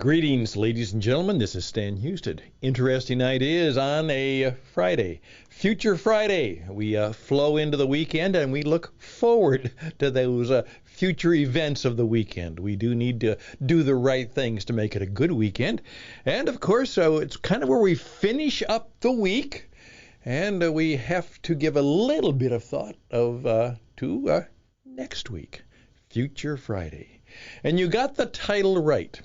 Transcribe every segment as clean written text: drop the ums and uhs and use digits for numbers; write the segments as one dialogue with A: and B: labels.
A: Greetings, ladies and gentlemen. This is Stan Houston. Interesting ideas on a Friday. Future Friday. We flow into the weekend and we look forward to those future events of the weekend. We do need to do the right things to make it a good weekend. And of course, it's kind of where we finish up the week. And we have to give a little bit of thought to next week. Future Friday. And you got the title right.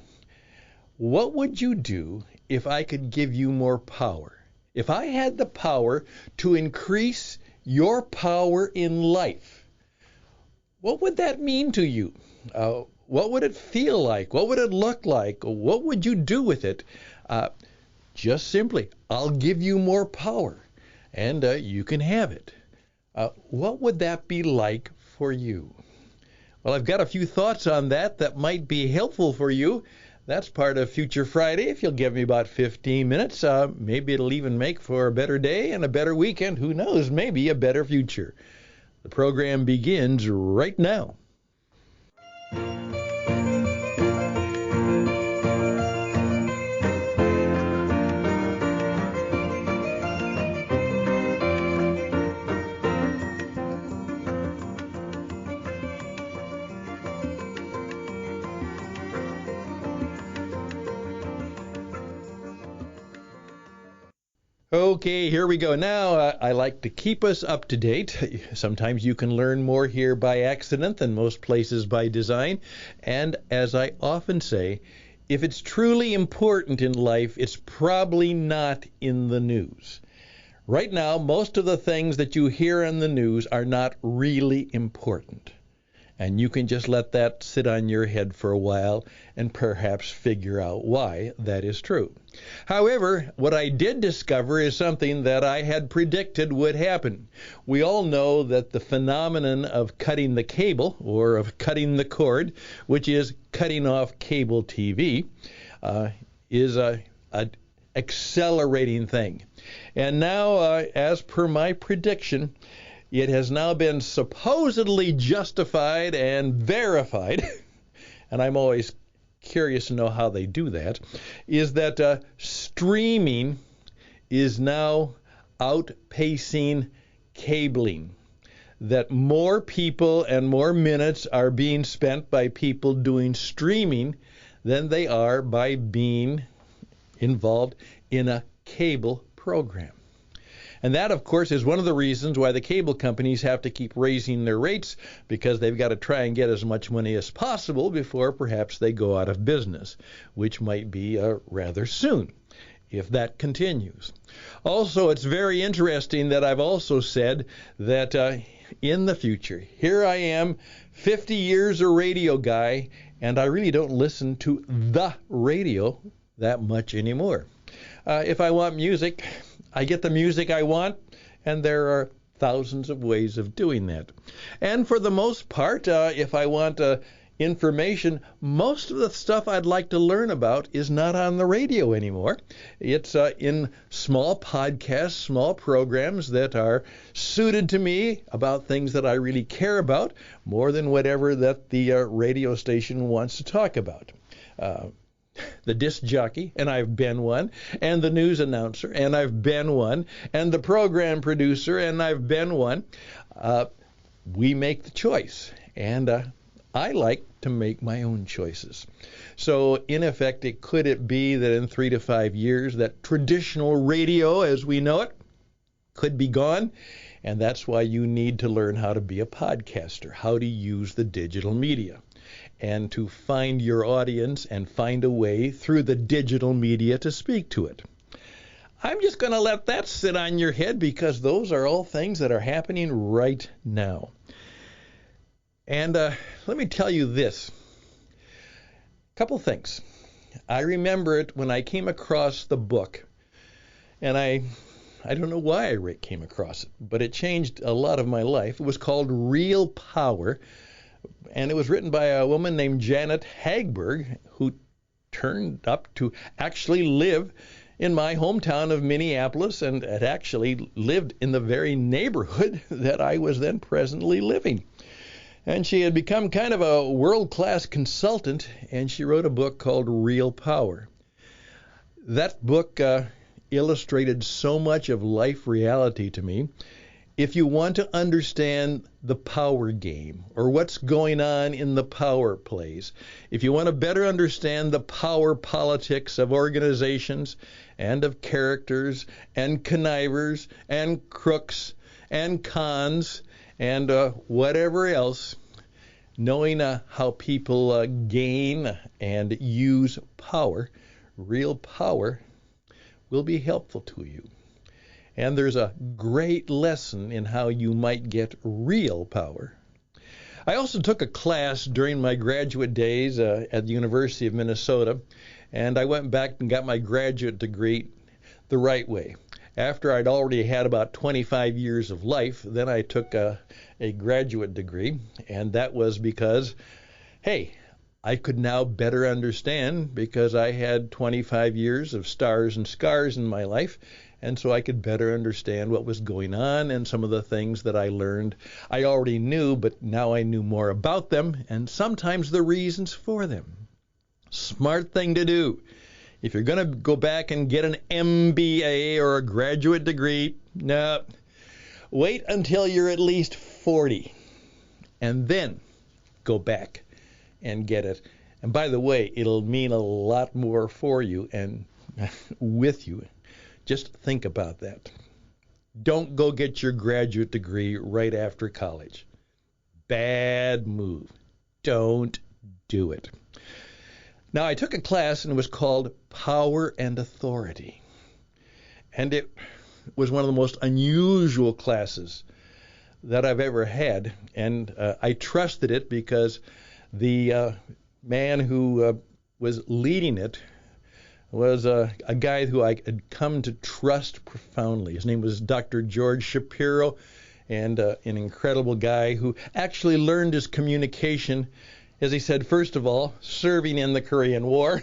A: What would you do if I could give you more power? If I had the power to increase your power in life, what would that mean to you? What would it feel like? What would it look like? What would you do with it? Just simply, I'll give you more power, and you can have it. What would that be like for you? Well, I've got a few thoughts on that might be helpful for you. That's part of Future Friday. If you'll give me about 15 minutes, maybe it'll even make for a better day and a better weekend. Who knows? Maybe a better future. The program begins right now. Okay, here we go. Now, I like to keep us up to date. Sometimes you can learn more here by accident than most places by design. And as I often say, if it's truly important in life, it's probably not in the news. Right now, most of the things that you hear in the news are not really important. And you can just let that sit on your head for a while and perhaps figure out why that is true. However, what I did discover is something that I had predicted would happen. We all know that the phenomenon of cutting the cable, or of cutting the cord, which is cutting off cable TV, is an accelerating thing. And now, as per my prediction, it has now been supposedly justified and verified, and I'm always curious to know how they do that, is that streaming is now outpacing cabling. That more people and more minutes are being spent by people doing streaming than they are by being involved in a cable program. And that, of course, is one of the reasons why the cable companies have to keep raising their rates, because they've got to try and get as much money as possible before perhaps they go out of business, which might be rather soon, if that continues. Also, it's very interesting that I've also said that in the future, here I am, 50 years a radio guy, and I really don't listen to the radio that much anymore. If I want music, I get the music I want, and there are thousands of ways of doing that. And for the most part, if I want information, most of the stuff I'd like to learn about is not on the radio anymore. It's in small podcasts, small programs that are suited to me about things that I really care about, more than whatever that the radio station wants to talk about. The disc jockey, and I've been one, and the news announcer, and I've been one, and the program producer, and I've been one. We make the choice, and I like to make my own choices. So, in effect, could it be that in 3 to 5 years that traditional radio as we know it could be gone? And that's why you need to learn how to be a podcaster, how to use the digital media, and to find your audience and find a way through the digital media to speak to it. I'm just going to let that sit on your head, because those are all things that are happening right now. And let me tell you this. A couple things. I remember it when I came across the book, and I don't know why I came across it, but it changed a lot of my life. It was called Real Power, and it was written by a woman named Janet Hagberg, who turned up to actually live in my hometown of Minneapolis, and had actually lived in the very neighborhood that I was then presently living. And she had become kind of a world-class consultant, and she wrote a book called Real Power. That book illustrated so much of life reality to me. If you want to understand the power game or what's going on in the power plays, if you want to better understand the power politics of organizations and of characters and connivers and crooks and cons and whatever else, knowing how people gain and use power, real power, will be helpful to you. And there's a great lesson in how you might get real power. I also took a class during my graduate days at the University of Minnesota, and I went back and got my graduate degree the right way. After I'd already had about 25 years of life, then I took a graduate degree, and that was because, hey, I could now better understand because I had 25 years of stars and scars in my life, and so I could better understand what was going on, and some of the things that I learned I already knew, but now I knew more about them and sometimes the reasons for them. Smart thing to do. If you're going to go back and get an MBA or a graduate degree, no, wait until you're at least 40 and then go back and get it. And by the way, it'll mean a lot more for you and with you. Just think about that. Don't go get your graduate degree right after college. Bad move. Don't do it. Now, I took a class and it was called Power and Authority. And it was one of the most unusual classes that I've ever had. And I trusted it because the man who was leading it was a guy who I had come to trust profoundly. His name was Dr. George Shapiro, and an incredible guy who actually learned his communication, as he said, first of all, serving in the Korean War,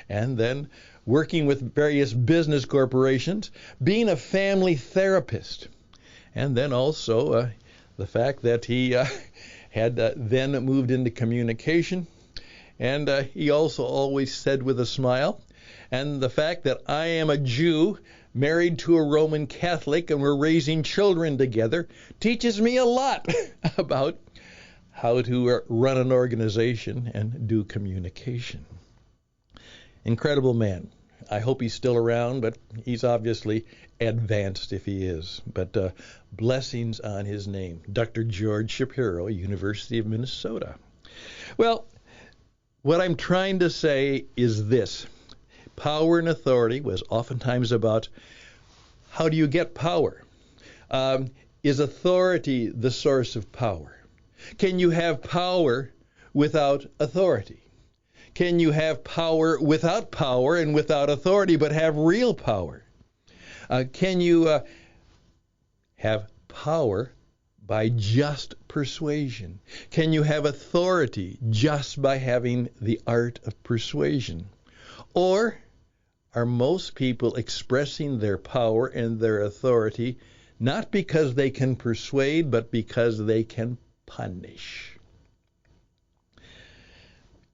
A: and then working with various business corporations, being a family therapist, and then also the fact that he had then moved into communication, and he also always said with a smile, and the fact that I am a Jew married to a Roman Catholic and we're raising children together teaches me a lot about how to run an organization and do communication. Incredible man. I hope he's still around, but he's obviously advanced if he is. But blessings on his name, Dr. George Shapiro, University of Minnesota. Well, what I'm trying to say is this. Power and authority was oftentimes about how do you get power? Is authority the source of power? Can you have power without authority? Can you have power without power and without authority but have real power? Can you have power by just persuasion? Can you have authority just by having the art of persuasion? Or are most people expressing their power and their authority not because they can persuade, but because they can punish?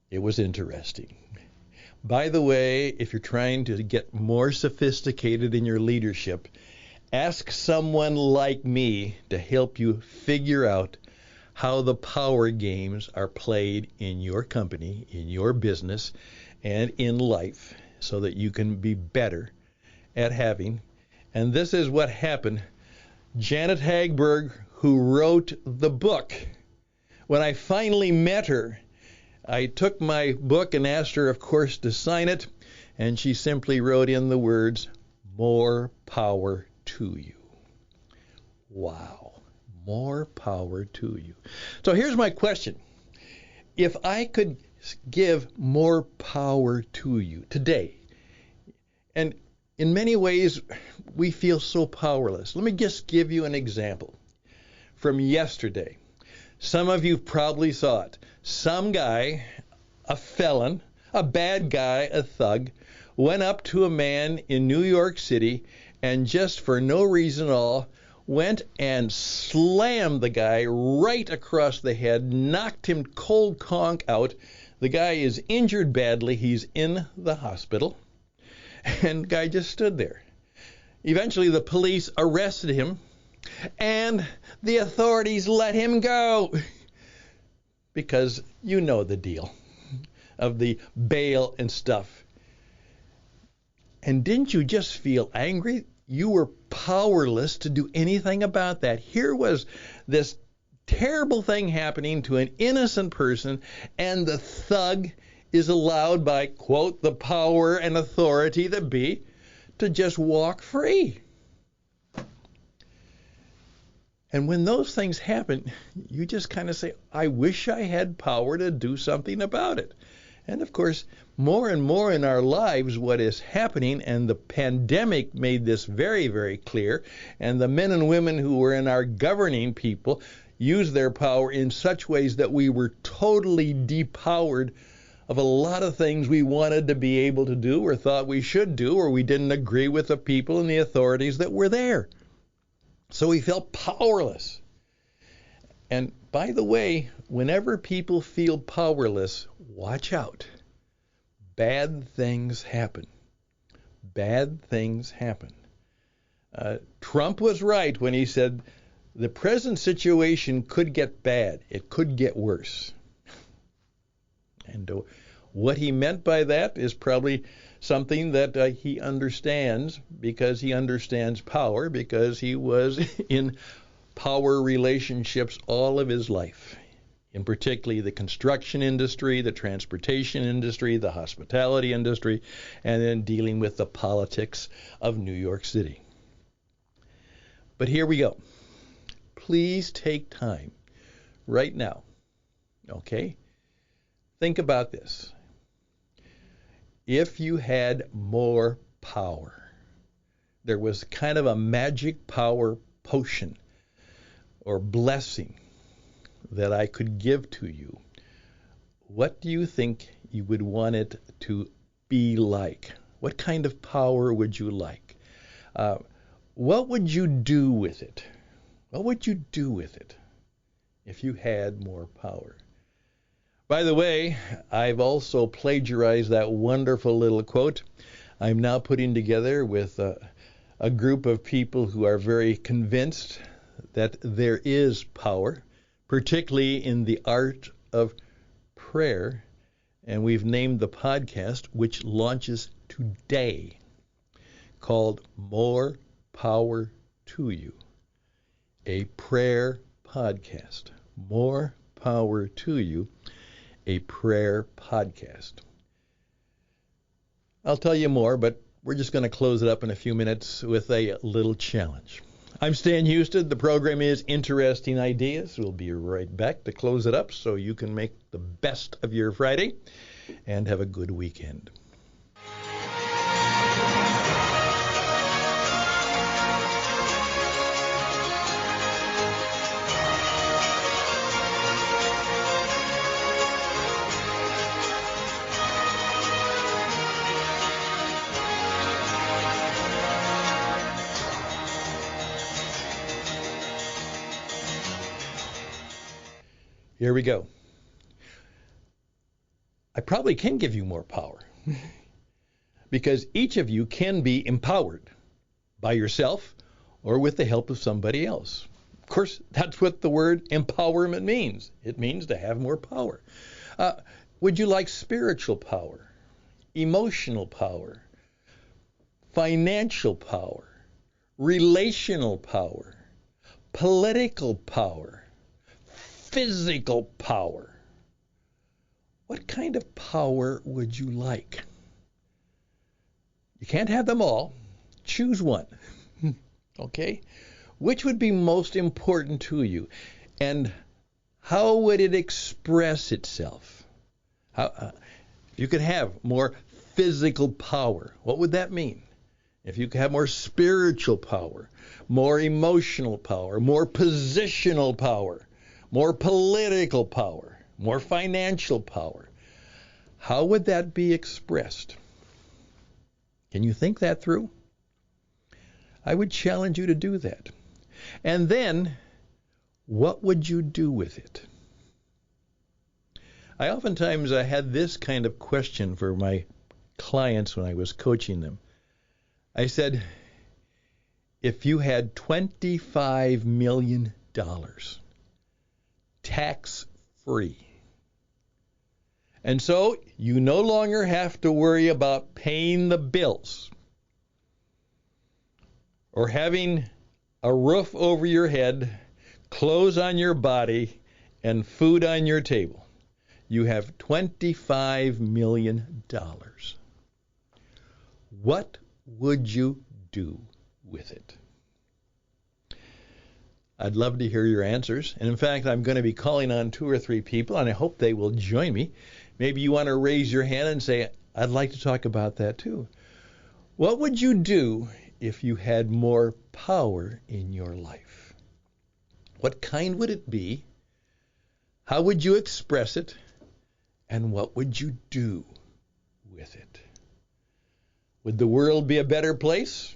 A: It was interesting. By the way, if you're trying to get more sophisticated in your leadership, ask someone like me to help you figure out how the power games are played in your company, in your business, and in life, so that you can be better at having. And this is what happened. Janet Hagberg, who wrote the book, when I finally met her, I took my book and asked her, of course, to sign it, and she simply wrote in the words, "More power to you." Wow. More power to you. So here's my question. If I could give more power to you today, and in many ways we feel so powerless. Let me just give you an example from yesterday. Some of you probably saw it. Some guy, a felon, a bad guy, a thug, went up to a man in New York City and just for no reason at all went and slammed the guy right across the head, knocked him cold conk out. The guy is injured badly. He's in the hospital. And the guy just stood there. Eventually, the police arrested him, and the authorities let him go. Because you know the deal of the bail and stuff. And didn't you just feel angry? You were powerless to do anything about that. Here was this terrible thing happening to an innocent person, and the thug is allowed by, quote, the power and authority that be, to just walk free. And when those things happen, you just kind of say, I wish I had power to do something about it. And of course, more and more in our lives, what is happening, and the pandemic made this very, very clear, and the men and women who were in our governing people used their power in such ways that we were totally depowered of a lot of things we wanted to be able to do or thought we should do, or we didn't agree with the people and the authorities that were there. So we felt powerless. And by the way, whenever people feel powerless, watch out. Bad things happen. Bad things happen. Trump was right when he said the present situation could get bad. It could get worse. And what he meant by that is probably something that he understands, because he understands power, because he was in power relationships all of his life, in particularly the construction industry, the transportation industry, the hospitality industry, and then dealing with the politics of New York City. But here we go. Please take time right now, okay? Think about this. If you had more power, there was kind of a magic power potion or blessing that I could give to you, what do you think you would want it to be like? What kind of power would you like? What would you do with it? What would you do with it if you had more power? By the way, I've also plagiarized that wonderful little quote. I'm now putting together with a group of people who are very convinced that there is power, particularly in the art of prayer. And we've named the podcast, which launches today, called More Power to You. A prayer podcast. More Power to You. A prayer podcast. I'll tell you more, but we're just going to close it up in a few minutes with a little challenge. I'm Stan Houston. The program is Interesting Ideas. We'll be right back to close it up so you can make the best of your Friday and have a good weekend. Here we go. I probably can give you more power because each of you can be empowered by yourself or with the help of somebody else. Of course, that's what the word empowerment means. It means to have more power. Would you like spiritual power, emotional power, financial power, relational power, political power, physical power? What kind of power would you like? You can't have them all. Choose one. Okay? Which would be most important to you? And how would it express itself? If you could have more physical power, what would that mean? If you could have more spiritual power, more emotional power, more positional power, more political power, more financial power, how would that be expressed? Can you think that through? I would challenge you to do that. And then, what would you do with it? I oftentimes had this kind of question for my clients when I was coaching them. I said, if you had $25 million, tax-free, and so you no longer have to worry about paying the bills or having a roof over your head, clothes on your body, and food on your table. You have $25 million. What would you do with it? I'd love to hear your answers. And in fact, I'm going to be calling on 2 or 3 people, and I hope they will join me. Maybe you want to raise your hand and say, I'd like to talk about that too. What would you do if you had more power in your life? What kind would it be? How would you express it? And what would you do with it? Would the world be a better place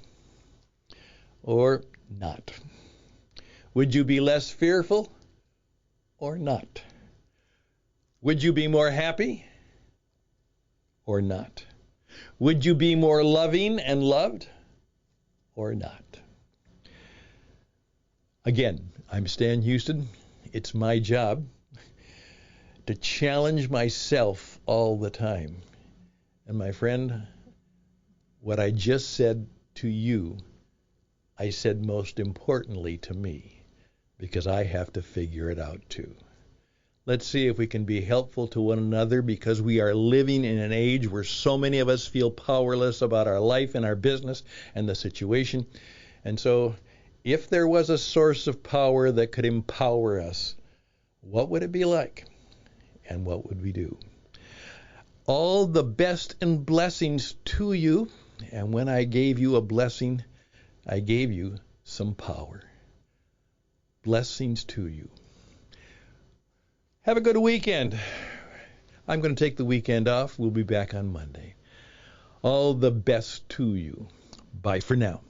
A: or not? Would you be less fearful or not? Would you be more happy or not? Would you be more loving and loved or not? Again, I'm Stan Houston. It's my job to challenge myself all the time. And my friend, what I just said to you, I said most importantly to me, because I have to figure it out too. Let's see if we can be helpful to one another, because we are living in an age where so many of us feel powerless about our life and our business and the situation. And so if there was a source of power that could empower us, what would it be like? And what would we do? All the best and blessings to you. And when I gave you a blessing, I gave you some power. Blessings to you. Have a good weekend. I'm going to take the weekend off. We'll be back on Monday. All the best to you. Bye for now.